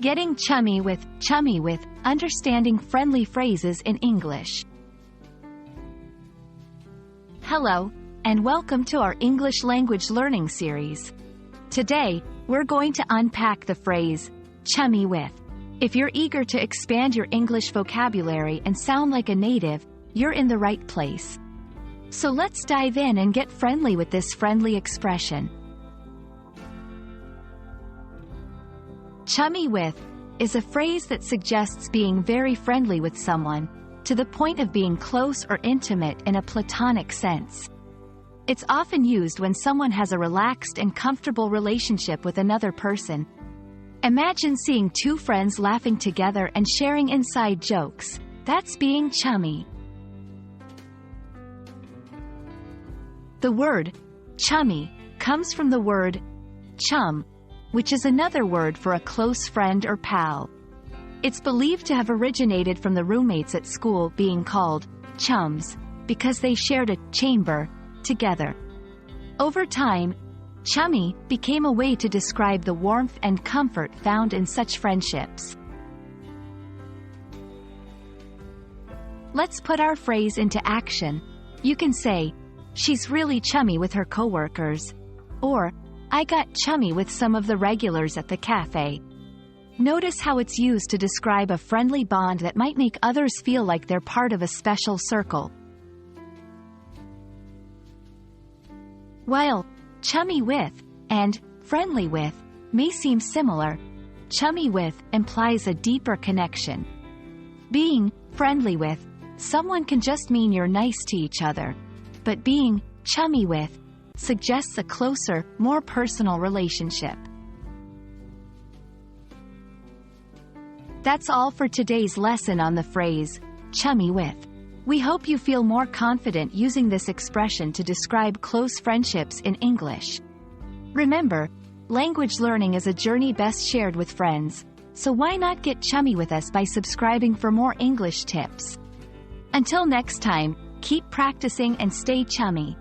Getting chummy with, understanding friendly phrases in English. Hello, and welcome to our English language learning series. Today, we're going to unpack the phrase, chummy with. If you're eager to expand your English vocabulary and sound like a native, you're in the right place. So let's dive in and get friendly with this friendly expression. Chummy with is a phrase that suggests being very friendly with someone, to the point of being close or intimate in a platonic sense. It's often used when someone has a relaxed and comfortable relationship with another person. Imagine seeing two friends laughing together and sharing inside jokes. That's being chummy. The word chummy comes from the word chum, which is another word for a close friend or pal. It's believed to have originated from the roommates at school being called chums because they shared a chamber together. Over time, chummy became a way to describe the warmth and comfort found in such friendships. Let's put our phrase into action. You can say, "She's really chummy with her coworkers," or "I got chummy with some of the regulars at the cafe." Notice how it's used to describe a friendly bond that might make others feel like they're part of a special circle. While chummy with and friendly with may seem similar, chummy with implies a deeper connection. Being friendly with someone can just mean you're nice to each other, but being chummy with suggests a closer, more personal relationship. That's all for today's lesson on the phrase, chummy with. We hope you feel more confident using this expression to describe close friendships in English. Remember, language learning is a journey best shared with friends, so why not get chummy with us by subscribing for more English tips? Until next time, keep practicing and stay chummy.